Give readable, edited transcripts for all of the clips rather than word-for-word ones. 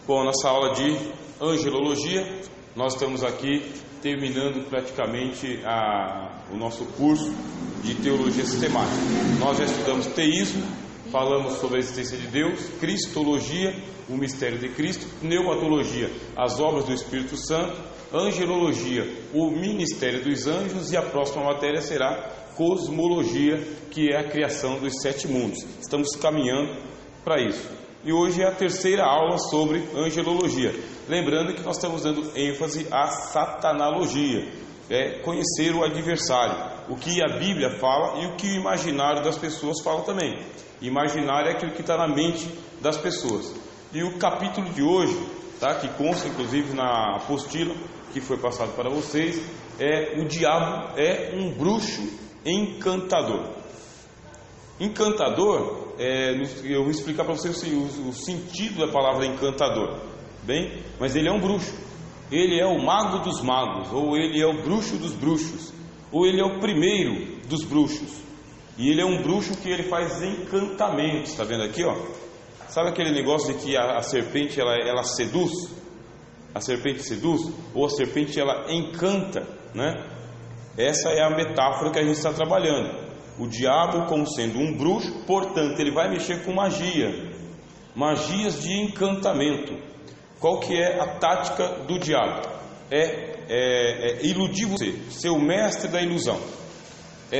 Bom, nossa aula de angelologia, nós estamos aqui terminando praticamente o nosso curso de teologia sistemática. Nós já estudamos teísmo, falamos sobre a existência de Deus, cristologia, o mistério de Cristo, pneumatologia, as obras do Espírito Santo, angelologia, o ministério dos anjos, e a próxima matéria será cosmologia, que é a criação dos 7 mundos. Estamos caminhando para isso. E hoje é a terceira aula sobre angelologia. Lembrando que nós estamos dando ênfase à satanalogia, conhecer o adversário, o que a Bíblia fala e o que o imaginário das pessoas fala também. Imaginário é aquilo que está na mente das pessoas. E o capítulo de hoje, que consta inclusive na apostila que foi passado para vocês, o diabo é um bruxo encantador. Encantador, eu vou explicar para vocês o sentido da palavra encantador, bem? Mas ele é um bruxo, ele é o mago dos magos, ou ele é o bruxo dos bruxos, ou ele é o primeiro dos bruxos, e ele é um bruxo que ele faz encantamentos. Está vendo aqui, ó? Sabe aquele negócio de que a serpente ela seduz? A serpente seduz, ou a serpente ela encanta, né? Essa é a metáfora que a gente está trabalhando. O diabo, como sendo um bruxo, portanto, ele vai mexer com magia, magias de encantamento. Qual que é a tática do diabo? Iludir você, ser o mestre da ilusão.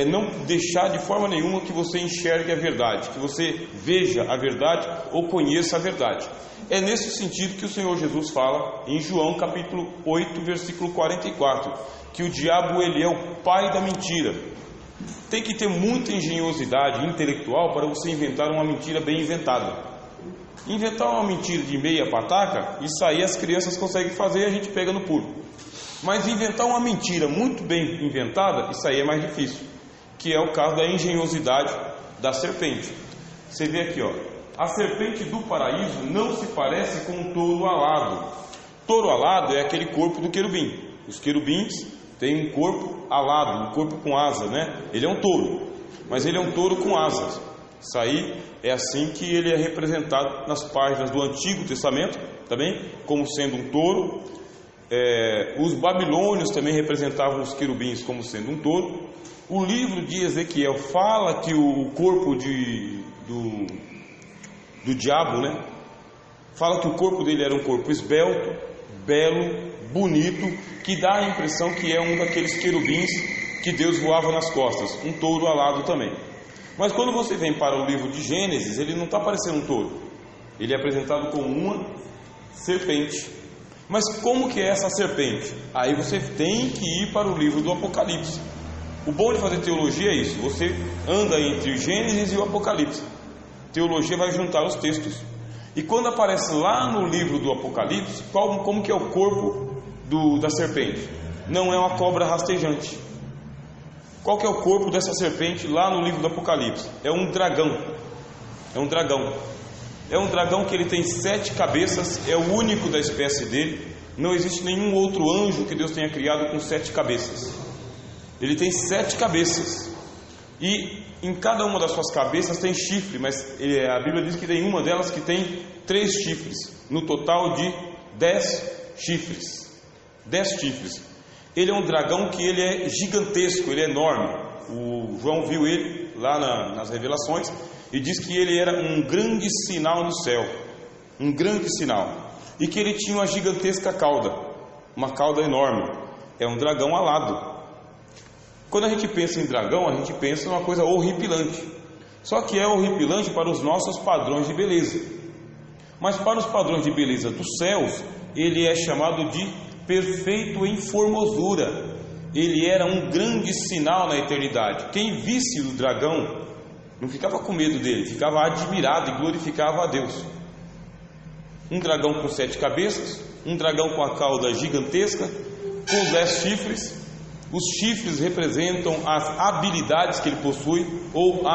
Não deixar de forma nenhuma que você enxergue a verdade, que você veja a verdade ou conheça a verdade. É nesse sentido que o Senhor Jesus fala em João capítulo 8, versículo 44, que o diabo ele é o pai da mentira. Tem que ter muita engenhosidade intelectual para você inventar uma mentira bem inventada. Inventar uma mentira de meia pataca, isso aí as crianças conseguem fazer e a gente pega no pulo. Mas inventar uma mentira muito bem inventada, isso aí é mais difícil, que é o caso da engenhosidade da serpente. Você vê aqui, ó, a serpente do paraíso não se parece com um touro alado. Touro alado é aquele corpo do querubim. Os querubins têm um corpo alado, um corpo com asa, né? Ele é um touro, mas ele é um touro com asas. Isso aí é assim que ele é representado nas páginas do Antigo Testamento, também, como sendo um touro. Os babilônios também representavam os querubins como sendo um touro. O livro de Ezequiel fala que o corpo do diabo, né? Fala que o corpo dele era um corpo esbelto, belo, bonito, que dá a impressão que é um daqueles querubins que Deus voava nas costas, um touro alado também. Mas quando você vem para o livro de Gênesis, ele não está parecendo um touro, ele é apresentado como uma serpente. Mas como que é essa serpente? Aí você tem que ir para o livro do Apocalipse. O bom de fazer teologia é isso, você anda entre o Gênesis e o Apocalipse. Teologia vai juntar os textos. E quando aparece lá no livro do Apocalipse, como que é o corpo da serpente? Não é uma cobra rastejante. Qual que é o corpo dessa serpente lá no livro do Apocalipse? É um dragão. É um dragão. É um dragão que ele tem 7 cabeças, é o único da espécie dele. Não existe nenhum outro anjo que Deus tenha criado com 7 cabeças. Ele tem 7 cabeças. E em cada uma das suas cabeças tem chifre, mas a Bíblia diz que tem uma delas que tem 3 chifres, no total de 10 chifres. 10 chifres. Ele é um dragão que ele é gigantesco, ele é enorme. O João viu ele lá nas Revelações e diz que ele era um grande sinal no céu, um grande sinal, e que ele tinha uma gigantesca cauda, uma cauda enorme. É um dragão alado. Quando a gente pensa em dragão, a gente pensa em uma coisa horripilante. Só que é horripilante para os nossos padrões de beleza. Mas para os padrões de beleza dos céus, ele é chamado de perfeito em formosura. Ele era um grande sinal na eternidade. Quem visse o dragão não ficava com medo dele, ficava admirado e glorificava a Deus. Um dragão com 7 cabeças, um dragão com a cauda gigantesca, com 10 chifres. Os chifres representam as habilidades que ele possui, ou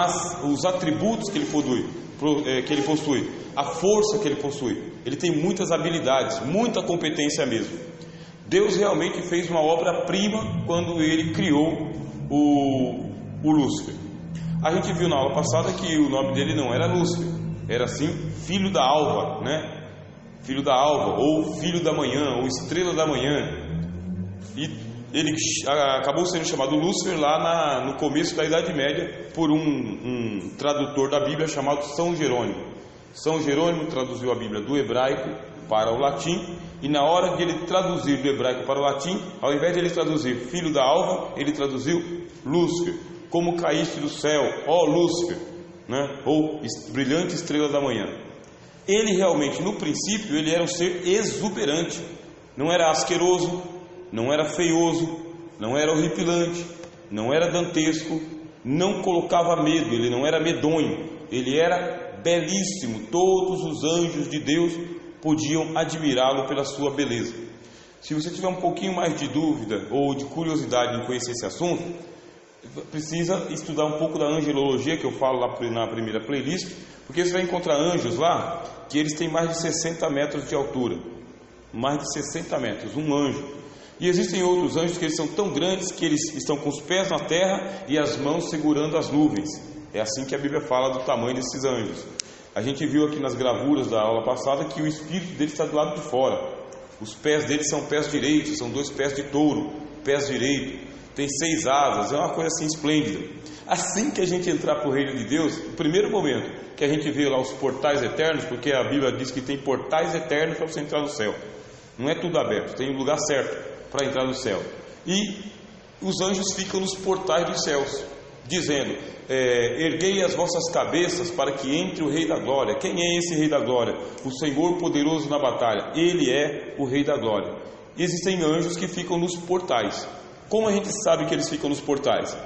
os atributos que ele possui, a força que ele possui. Ele tem muitas habilidades, muita competência mesmo. Deus realmente fez uma obra-prima quando ele criou o Lúcifer. A gente viu na aula passada que o nome dele não era Lúcifer, era sim filho da alva, né? filho da alva, ou filho da manhã, ou estrela da manhã. E ele acabou sendo chamado Lúcifer lá no começo da Idade Média por um tradutor da Bíblia chamado São Jerônimo. São Jerônimo traduziu a Bíblia do hebraico para o latim, e na hora de ele traduzir do hebraico para o latim, ao invés de ele traduzir filho da alva, ele traduziu Lúcifer, como caíste do céu, ó Lúcifer, né? Ou brilhante estrela da manhã. Ele realmente, no princípio, ele era um ser exuberante, não era asqueroso, não era feioso, não era horripilante, não era dantesco, não colocava medo, ele não era medonho, ele era belíssimo. Todos os anjos de Deus podiam admirá-lo pela sua beleza. Se você tiver um pouquinho mais de dúvida ou de curiosidade em conhecer esse assunto, precisa estudar um pouco da angelologia, que eu falo lá na primeira playlist, porque você vai encontrar anjos lá que eles têm mais de 60 metros de altura, mais de 60 metros, um anjo. E existem outros anjos que eles são tão grandes que eles estão com os pés na terra e as mãos segurando as nuvens. É assim que a Bíblia fala do tamanho desses anjos. A gente viu aqui nas gravuras da aula passada que o espírito dele está do lado de fora. Os pés dele são pés direitos, são 2 pés de touro, pés direitos, tem 6 asas, é uma coisa assim esplêndida. Assim que a gente entrar para o reino de Deus, o primeiro momento que a gente vê lá os portais eternos, porque a Bíblia diz que tem portais eternos para você entrar no céu, não é tudo aberto, tem um lugar certo para entrar no céu, e os anjos ficam nos portais dos céus, dizendo: erguei as vossas cabeças para que entre o Rei da Glória. Quem é esse Rei da Glória? O Senhor poderoso na batalha, Ele é o Rei da Glória. E existem anjos que ficam nos portais. Como a gente sabe que eles ficam nos portais?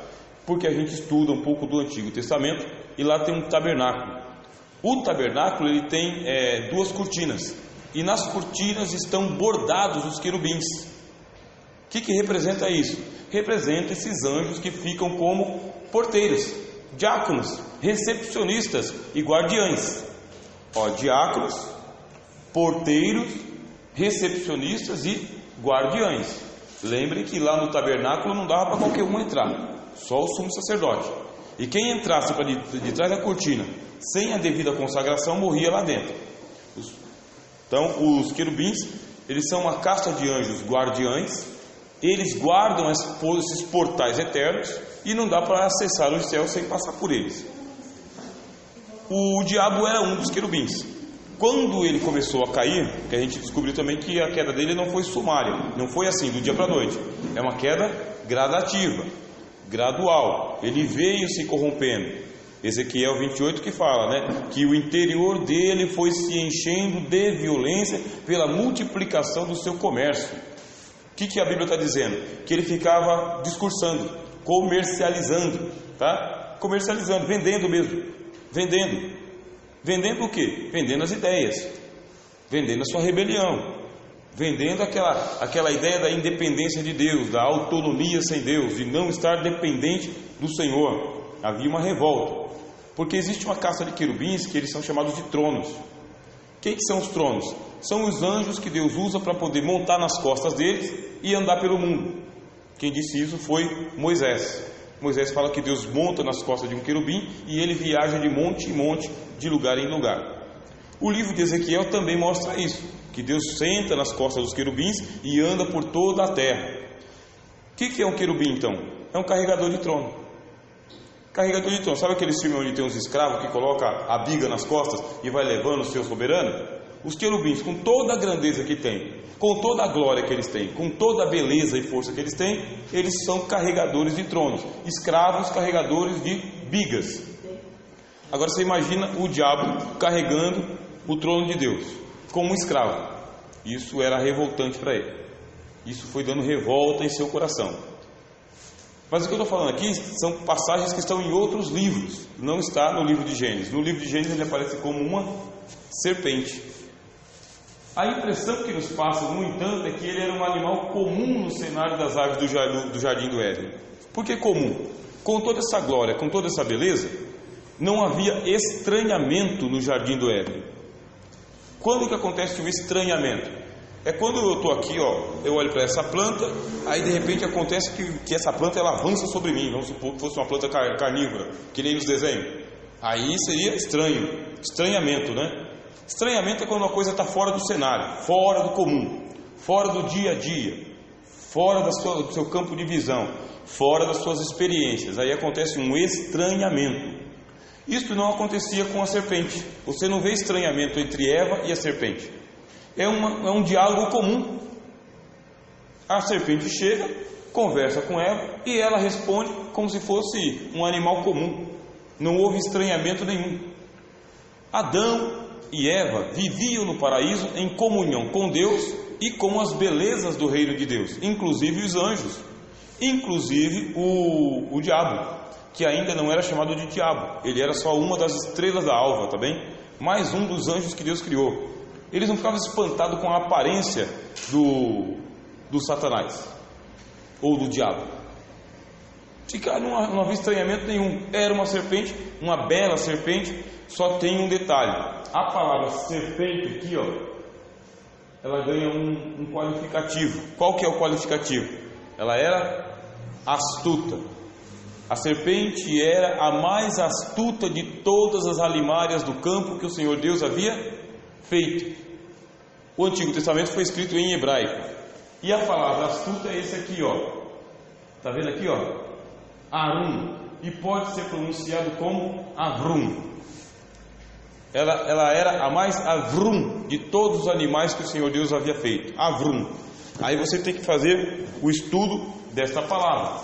Porque a gente estuda um pouco do Antigo Testamento, e lá tem um tabernáculo. O tabernáculo ele tem 2 cortinas, e nas cortinas estão bordados os querubins. O que representa isso? Representa esses anjos que ficam como porteiros, diáconos, recepcionistas e guardiães. Diáconos, porteiros, recepcionistas e guardiães. Lembre que lá no tabernáculo não dava para qualquer um entrar, só o sumo sacerdote. E quem entrasse para de trás da cortina sem a devida consagração morria lá dentro. Então, os querubins, eles são uma casta de anjos guardiães. Eles guardam esses portais eternos e não dá para acessar os céus sem passar por eles. O diabo era um dos querubins. Quando ele começou a cair, que a gente descobriu também que a queda dele não foi sumária, não foi assim do dia para a noite, é uma queda gradativa, gradual. Ele veio se corrompendo. Ezequiel 28 que fala, né, que o interior dele foi se enchendo de violência pela multiplicação do seu comércio. O que a Bíblia está dizendo? Que ele ficava discursando, comercializando, tá? Comercializando, vendendo mesmo, vendendo o quê? Vendendo as ideias, vendendo a sua rebelião, vendendo aquela ideia da independência de Deus, da autonomia sem Deus, de não estar dependente do Senhor. Havia uma revolta, porque existe uma casta de querubins que eles são chamados de tronos. Quem que são os tronos? São os anjos que Deus usa para poder montar nas costas deles e andar pelo mundo. Quem disse isso foi Moisés. Moisés fala que Deus monta nas costas de um querubim e ele viaja de monte em monte, de lugar em lugar. O livro de Ezequiel também mostra isso, que Deus senta nas costas dos querubins e anda por toda a terra. O que é um querubim então? É um carregador de trono. Carregador de trono. Sabe aqueles filmes onde tem uns escravos que colocam a biga nas costas e vai levando o seu soberano? Os querubins, com toda a grandeza que tem, com toda a glória que eles têm, com toda a beleza e força que eles têm, eles são carregadores de tronos, escravos carregadores de bigas. Agora você imagina o diabo carregando o trono de Deus como um escravo. Isso era revoltante para ele. Isso foi dando revolta em seu coração. Mas o que eu estou falando aqui são passagens que estão em outros livros, não está no livro de Gênesis. No livro de Gênesis ele aparece como uma serpente. A impressão que nos passa, no entanto, é que ele era um animal comum no cenário das aves do Jardim do Éden. Por que comum? Com toda essa glória, com toda essa beleza, não havia estranhamento no Jardim do Éden. Quando que acontece o estranhamento? É quando eu estou aqui, eu olho para essa planta, aí de repente acontece que essa planta ela avança sobre mim. Vamos supor que fosse uma planta carnívora, que nem nos desenhos. Aí seria estranhamento, né? Estranhamento é quando uma coisa está fora do cenário, fora do comum, fora do dia a dia, fora do seu campo de visão, fora das suas experiências. Aí acontece um estranhamento. Isto não acontecia com a serpente. Você não vê estranhamento entre Eva e a serpente. É um diálogo comum. A serpente chega, conversa com Eva e ela responde como se fosse um animal comum. Não houve estranhamento nenhum. Adão e Eva viviam no paraíso em comunhão com Deus e com as belezas do reino de Deus, inclusive os anjos, inclusive o diabo, que ainda não era chamado de diabo, ele era só uma das estrelas da alva, tá bem? Mais um dos anjos que Deus criou. Eles não ficavam espantados com a aparência do Satanás ou do diabo. Não havia estranhamento nenhum. Era uma serpente, uma bela serpente. Só tem um detalhe: a palavra serpente aqui, ó, ela ganha um qualificativo. Qual que é o qualificativo? Ela era astuta. A serpente era a mais astuta de todas as alimárias do campo que o Senhor Deus havia feito. O Antigo Testamento foi escrito em hebraico, e a palavra astuta é esse aqui, ó. Tá vendo aqui, ó? Arum, e pode ser pronunciado como Avrum. Ela era a mais Avrum de todos os animais que o Senhor Deus havia feito. Avrum. Aí você tem que fazer o estudo desta palavra,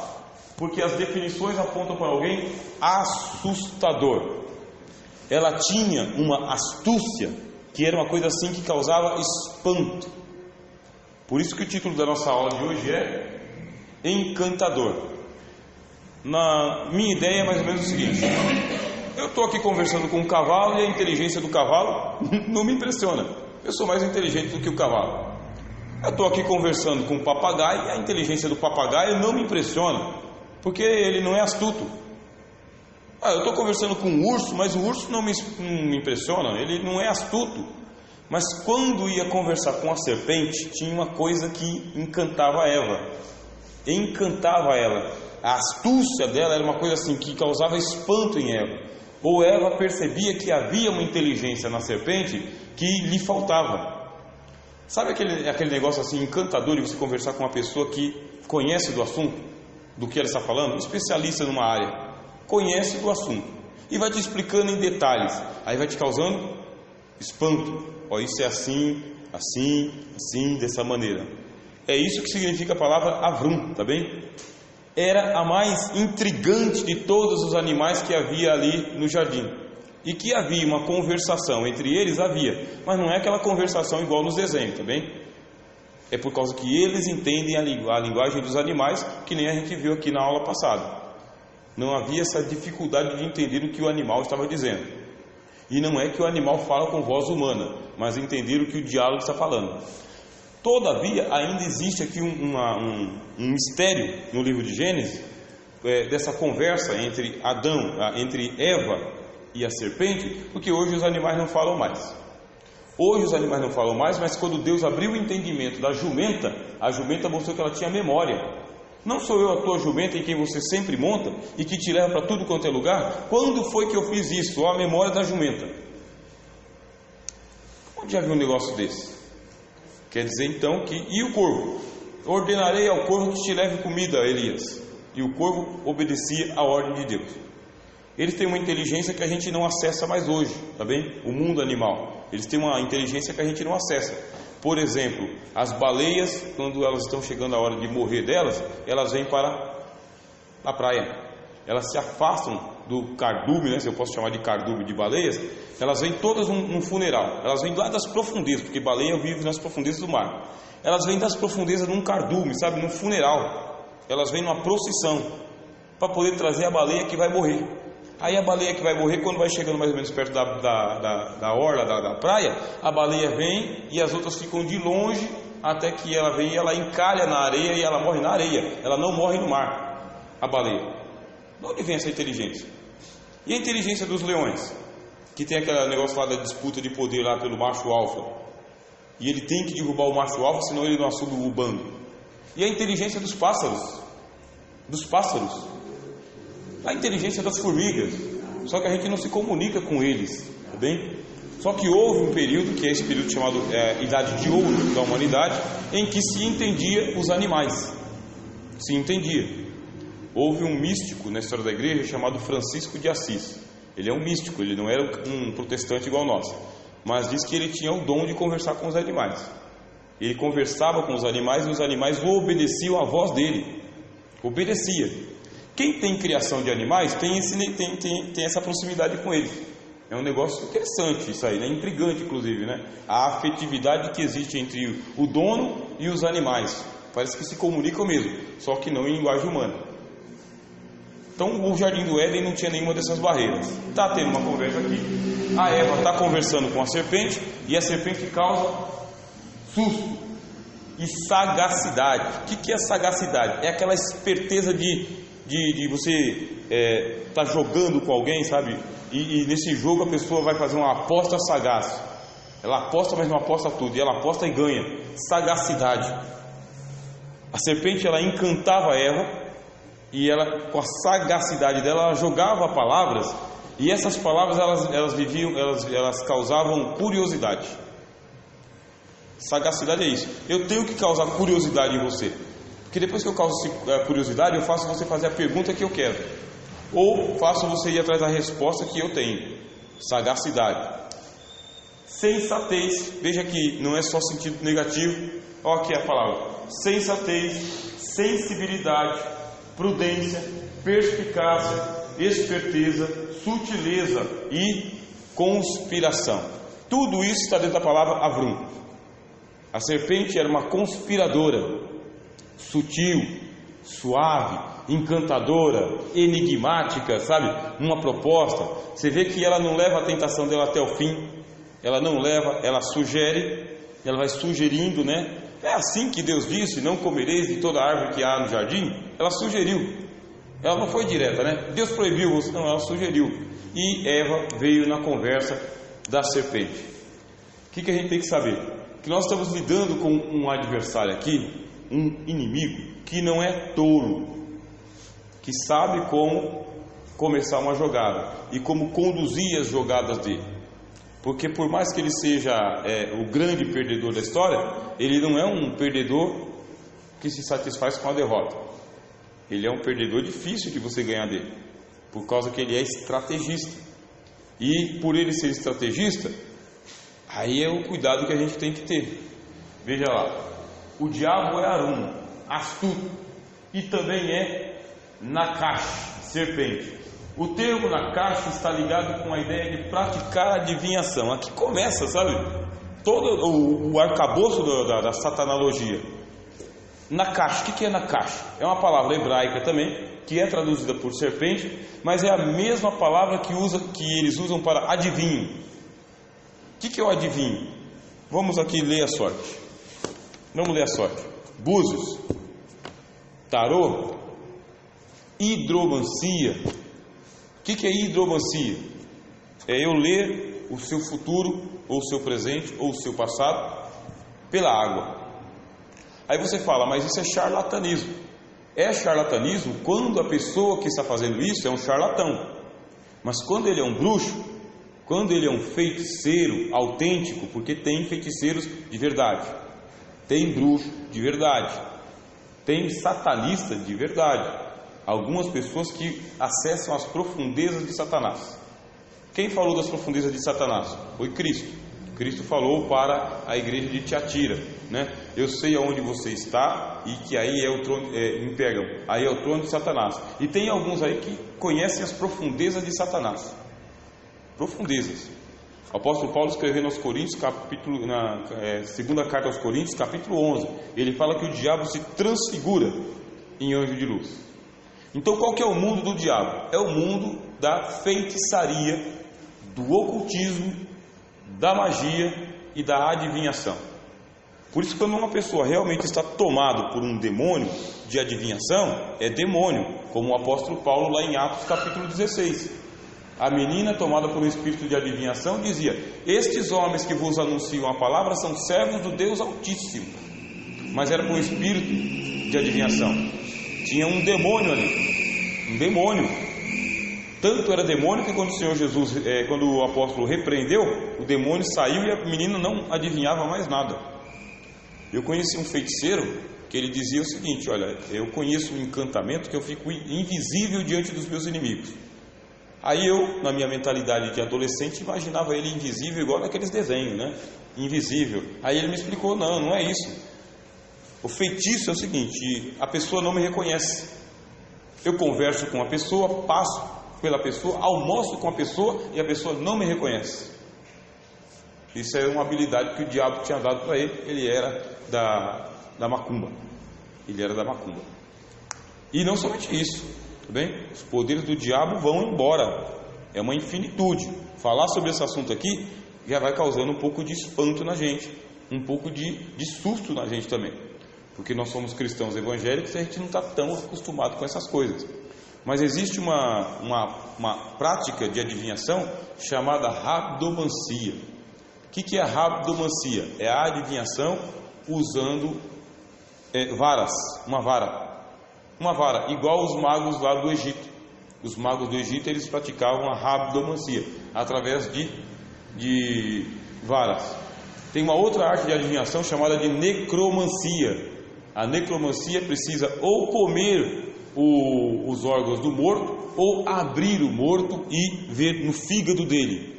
porque as definições apontam para alguém assustador. Ela tinha uma astúcia que era uma coisa assim que causava espanto. Por isso que o título da nossa aula de hoje é Encantador. Na minha ideia é mais ou menos o seguinte: eu estou aqui conversando com um cavalo e a inteligência do cavalo não me impressiona. Eu sou mais inteligente do que o cavalo. Eu estou aqui conversando com um papagaio e a inteligência do papagaio não me impressiona, porque ele não é astuto. Eu estou conversando com um urso, mas o urso não me impressiona, ele não é astuto. Mas quando ia conversar com a serpente, tinha uma coisa que encantava Eva. Encantava ela. A astúcia dela era uma coisa assim que causava espanto em Eva. Ou Eva percebia que havia uma inteligência na serpente que lhe faltava. Sabe aquele negócio assim encantador de você conversar com uma pessoa que conhece do assunto, do que ela está falando, um especialista numa área, conhece do assunto e vai te explicando em detalhes, aí vai te causando espanto. Ó, isso é assim, assim, assim, dessa maneira. É isso que significa a palavra Avrum, tá bem? Era a mais intrigante de todos os animais que havia ali no jardim. E que havia uma conversação entre eles, havia, mas não é aquela conversação igual nos desenhos, tá bem? É por causa que eles entendem a linguagem dos animais, que nem a gente viu aqui na aula passada. Não havia essa dificuldade de entender o que o animal estava dizendo. E não é que o animal fala com voz humana, mas entender o que o diálogo está falando. Todavia, ainda existe aqui um mistério no livro de Gênesis, dessa conversa entre entre Eva e a serpente, porque hoje os animais não falam mais. Hoje os animais não falam mais, mas quando Deus abriu o entendimento da jumenta, a jumenta mostrou que ela tinha memória. Não sou eu a tua jumenta em quem você sempre monta e que te leva para tudo quanto é lugar? Quando foi que eu fiz isso? Ó, a memória da jumenta. Onde já viu um negócio desse? Quer dizer então que... E o corvo? Ordenarei ao corvo que te leve comida, Elias. E o corvo obedecia à ordem de Deus. Eles têm uma inteligência que a gente não acessa mais hoje, tá bem? O mundo animal. Eles têm uma inteligência que a gente não acessa. Por exemplo, as baleias, quando elas estão chegando a hora de morrer delas, elas vêm para a praia. Elas se afastam do cardume, né, se eu posso chamar de cardume de baleias. Elas vêm todas num funeral. Elas vêm lá das profundezas, porque baleia vive nas profundezas do mar. Elas vêm das profundezas num cardume, sabe, num funeral. Elas vêm numa procissão para poder trazer a baleia que vai morrer. Aí a baleia que vai morrer, quando vai chegando mais ou menos perto da orla da praia, a baleia vem e as outras ficam de longe até que ela vem e ela encalha na areia e ela morre na areia. Ela não morre no mar, a baleia. De onde vem essa inteligência? E a inteligência dos leões, que tem aquele negócio lá da disputa de poder lá pelo macho alfa, e ele tem que derrubar o macho alfa, senão ele não assume o bando. E a inteligência dos pássaros, a inteligência das formigas, só que a gente não se comunica com eles, tá bem? Só que houve um período, que é esse período chamado Idade de Ouro da humanidade, em que se entendia os animais. Se entendia. Houve um místico na história da igreja chamado Francisco de Assis. Ele é um místico, ele não era um protestante igual nós, mas diz que ele tinha o dom de conversar com os animais. Ele conversava com os animais e os animais o obedeciam à voz dele. Obedecia. Quem tem criação de animais tem essa proximidade com eles. É um negócio interessante isso aí, né? Intrigante inclusive, né? A afetividade que existe entre o dono e os animais. Parece que se comunicam mesmo, só que não em linguagem humana. Então o Jardim do Éden não tinha nenhuma dessas barreiras. Está tendo uma conversa aqui, a Eva está conversando com a serpente, e a serpente causa susto e sagacidade. O que é sagacidade? É aquela esperteza de você tá jogando com alguém, sabe? E nesse jogo a pessoa vai fazer uma aposta sagaz. Ela aposta, mas não aposta tudo, e ela aposta e ganha. Sagacidade. A serpente, ela encantava Eva, e ela, com a sagacidade dela, ela jogava palavras, e essas palavras elas causavam curiosidade. Sagacidade é isso. Eu tenho que causar curiosidade em você, porque depois que eu causo curiosidade, eu faço você fazer a pergunta que eu quero, ou faço você ir atrás da resposta que eu tenho. Sagacidade. Sensatez. Veja que não é só sentido negativo. Olha aqui a palavra: sensatez, sensibilidade, prudência, perspicácia, esperteza, sutileza e conspiração. Tudo isso está dentro da palavra Avrum. A serpente era uma conspiradora, sutil, suave, encantadora, enigmática, sabe? Uma proposta. Você vê que ela não leva a tentação dela até o fim. Ela não leva, ela sugere, ela vai sugerindo, né? É assim que Deus disse: não comereis de toda árvore que há no jardim. Ela sugeriu. Ela não foi direta, né? Deus proibiu, não, ela sugeriu. E Eva veio na conversa da serpente. O que a gente tem que saber? Que nós estamos lidando com um adversário aqui, um inimigo que não é tolo, que sabe como começar uma jogada e como conduzir as jogadas dele. Porque por mais que ele seja o grande perdedor da história, ele não é um perdedor que se satisfaz com a derrota. Ele é um perdedor difícil de você ganhar dele, por causa que ele é estrategista. E por ele ser estrategista, aí é o cuidado que a gente tem que ter. Veja lá, o diabo é Arum, astuto, e também é Nakash, serpente. O termo Nakash está ligado com a ideia de praticar adivinhação. Aqui começa, sabe, todo o arcabouço da satanologia. Nakash, o que é Nakash? É uma palavra hebraica também, que é traduzida por serpente, mas é a mesma palavra que eles usam para adivinho. O que é o adivinho? Vamos aqui ler a sorte. Vamos ler a sorte. Búzios, tarô, hidromancia. O que é hidromancia? É eu ler o seu futuro, ou o seu presente, ou o seu passado, pela água. Aí você fala, mas isso é charlatanismo. É charlatanismo quando a pessoa que está fazendo isso é um charlatão. Mas quando ele é um bruxo, quando ele é um feiticeiro autêntico, porque tem feiticeiros de verdade, tem bruxo de verdade, tem satanista de verdade, algumas pessoas que acessam as profundezas de Satanás. Quem falou das profundezas de Satanás? Foi Cristo. Cristo falou para a igreja de Tiatira, né? Eu sei aonde você está e que aí é o trono, em Pérgamo, aí é o trono de Satanás. E tem alguns aí que conhecem as profundezas de Satanás. Profundezas. O apóstolo Paulo escrevendo aos Coríntios, segunda carta aos Coríntios, capítulo 11, ele fala que o diabo se transfigura em anjo de luz. Então qual que é o mundo do diabo? É o mundo da feitiçaria, do ocultismo, da magia e da adivinhação. Por isso, quando uma pessoa realmente está tomada por um demônio de adivinhação, é demônio, como o apóstolo Paulo lá em Atos capítulo 16. A menina tomada por um espírito de adivinhação dizia: estes homens que vos anunciam a palavra são servos do Deus Altíssimo. Mas era com um espírito de adivinhação. Tinha um demônio ali, um demônio. Tanto era demônio que quando o Senhor Jesus, quando o apóstolo repreendeu, o demônio saiu e a menina não adivinhava mais nada. Eu conheci um feiticeiro que ele dizia o seguinte: olha, eu conheço um encantamento que eu fico invisível diante dos meus inimigos. Aí eu, na minha mentalidade de adolescente, imaginava ele invisível igual naqueles desenhos, né? Invisível. Aí ele me explicou: não é isso. O feitiço é o seguinte: a pessoa não me reconhece. Eu converso com a pessoa, passo pela pessoa, almoço com a pessoa e a pessoa não me reconhece. Isso é uma habilidade que o diabo tinha dado para ele. Ele era da macumba. Ele era da macumba. E não somente isso, tá bem? Os poderes do diabo vão embora. É uma infinitude. Falar sobre esse assunto aqui já vai causando um pouco de espanto na gente, um pouco de susto na gente também, porque nós somos cristãos evangélicos e a gente não está tão acostumado com essas coisas. Mas existe uma prática de adivinhação chamada rabdomancia. O que é a rabdomancia? É a adivinhação usando varas, uma vara, igual os magos lá do Egito. Os magos do Egito, eles praticavam a rabdomancia através de varas. Tem uma outra arte de adivinhação chamada de necromancia. A necromancia precisa ou comer os órgãos do morto ou abrir o morto e ver no fígado dele.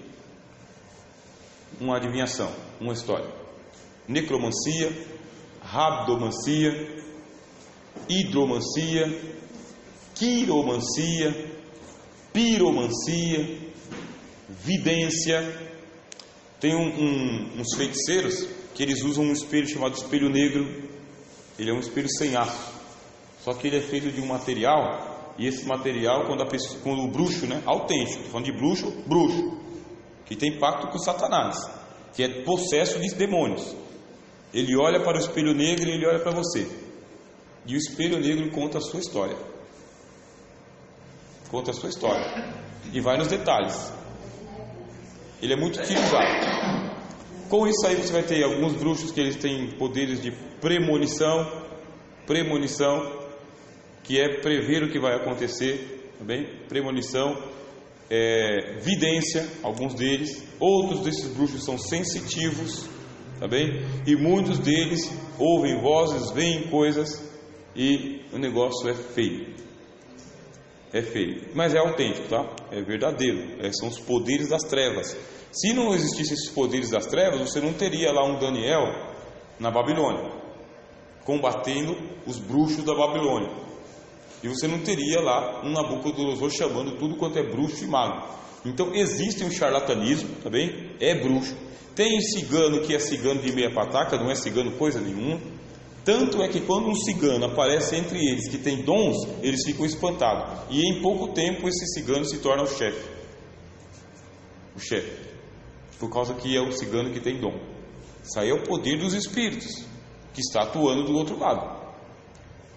Uma adivinhação, uma história. Necromancia, rabdomancia, hidromancia, quiromancia, piromancia, vidência. Tem uns feiticeiros que eles usam um espelho chamado espelho negro. Ele é um espelho sem aço, só que ele é feito de um material, e esse material, quando o bruxo, né, autêntico, estou falando de bruxo, que tem pacto com Satanás, que é possesso de demônios, ele olha para o espelho negro e ele olha para você, e o espelho negro conta a sua história, e vai nos detalhes. Ele é muito utilizado. Com isso aí você vai ter alguns bruxos que eles têm poderes de premonição, que é prever o que vai acontecer, tá bem? Premonição, vidência, alguns deles. Outros desses bruxos são sensitivos, tá bem? E muitos deles ouvem vozes, veem coisas, e o negócio é feio. Mas é autêntico, tá? É verdadeiro. São os poderes das trevas. Se não existissem esses poderes das trevas, você não teria lá um Daniel na Babilônia, combatendo os bruxos da Babilônia. E você não teria lá um Nabucodonosor chamando tudo quanto é bruxo e mago. Então existe um charlatanismo, tá bem? É bruxo. Tem cigano que é cigano de meia pataca, não é cigano coisa nenhuma. Tanto é que quando um cigano aparece entre eles que tem dons, eles ficam espantados. E em pouco tempo esse cigano se torna o chefe. Por causa que é o cigano que tem dom. Isso aí é o poder dos espíritos que está atuando do outro lado.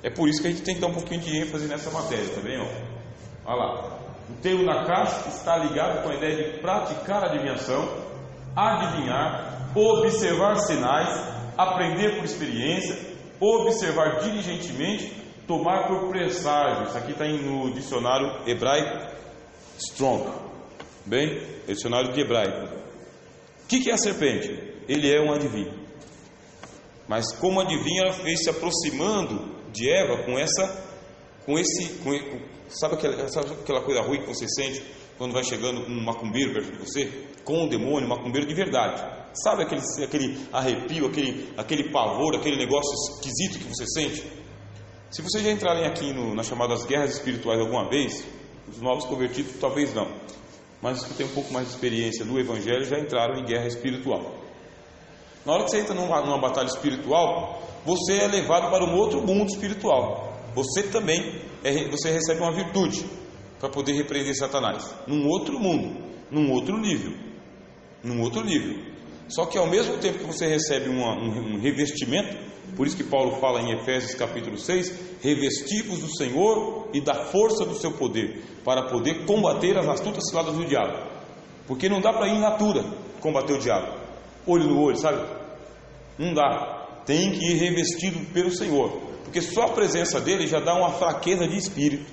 É por isso que a gente tem que dar um pouquinho de ênfase nessa matéria, tá bem? Olha lá. O termo na caixa está ligado com a ideia de praticar a adivinhação, adivinhar, observar sinais, aprender por experiência, observar diligentemente, tomar por presságio. Isso aqui está no dicionário hebraico Strong. Bem? Dicionário de hebraico. O que é a serpente? Ele é um adivinho. Mas como adivinho, ela fez se aproximando de Eva sabe aquela coisa ruim que você sente quando vai chegando um macumbeiro perto de você? Com um demônio, um macumbeiro de verdade. Sabe aquele arrepio, aquele pavor, aquele negócio esquisito que você sente? Se vocês já entrarem aqui nas chamadas guerras espirituais alguma vez, os novos convertidos talvez não, mas os que têm um pouco mais de experiência no Evangelho já entraram em guerra espiritual. Na hora que você entra numa batalha espiritual, você é levado para um outro mundo espiritual. Você também você recebe uma virtude para poder repreender Satanás, num outro mundo, num outro nível. Só que ao mesmo tempo que você recebe um revestimento, por isso que Paulo fala em Efésios capítulo 6, revestivos do Senhor e da força do seu poder, para poder combater as astutas ciladas do diabo. Porque não dá para ir in natura combater o diabo, olho no olho, sabe? Não dá, tem que ir revestido pelo Senhor, porque só a presença dele já dá uma fraqueza de espírito.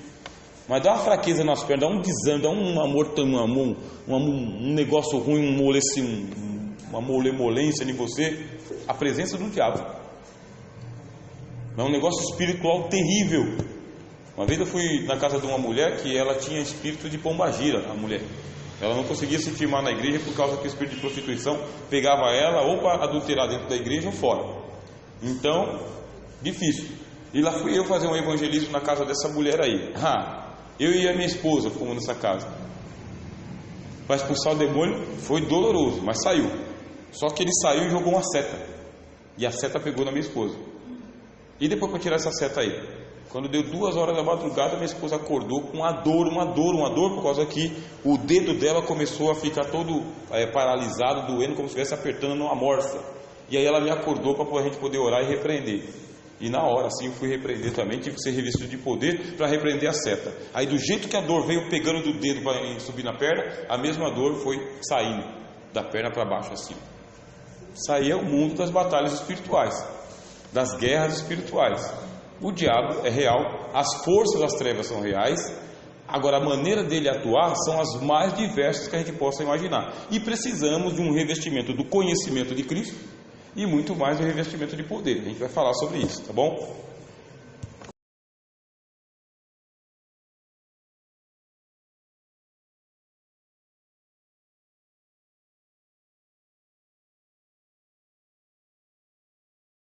Mas dá uma fraqueza nas pernas, dá um desânimo, dá um amor, um negócio ruim, uma molemolência em você, a presença do diabo. É um negócio espiritual terrível. Uma vez eu fui na casa de uma mulher que ela tinha espírito de pombagira, a mulher. Ela não conseguia se firmar na igreja por causa que o espírito de prostituição pegava ela ou para adulterar dentro da igreja ou fora. Então, difícil. E lá fui eu fazer um evangelismo na casa dessa mulher aí. Eu e a minha esposa fomos nessa casa. Para expulsar o demônio foi doloroso, mas saiu. Só que ele saiu e jogou uma seta. E a seta pegou na minha esposa. E depois para tirar essa seta aí? Quando deu 2 horas da madrugada, minha esposa acordou com uma dor, por causa que o dedo dela começou a ficar todo paralisado, doendo, como se estivesse apertando numa morsa. E aí ela me acordou para a gente poder orar e repreender. E na hora, assim, eu fui repreender também, tive que ser revestido de poder para repreender a seta. Aí do jeito que a dor veio pegando do dedo para subir na perna, a mesma dor foi saindo da perna para baixo, assim. Saía o mundo das batalhas espirituais, das guerras espirituais. O diabo é real, as forças das trevas são reais. Agora a maneira dele atuar são as mais diversas que a gente possa imaginar. E precisamos de um revestimento do conhecimento de Cristo e muito mais do revestimento de poder. A gente vai falar sobre isso, tá bom?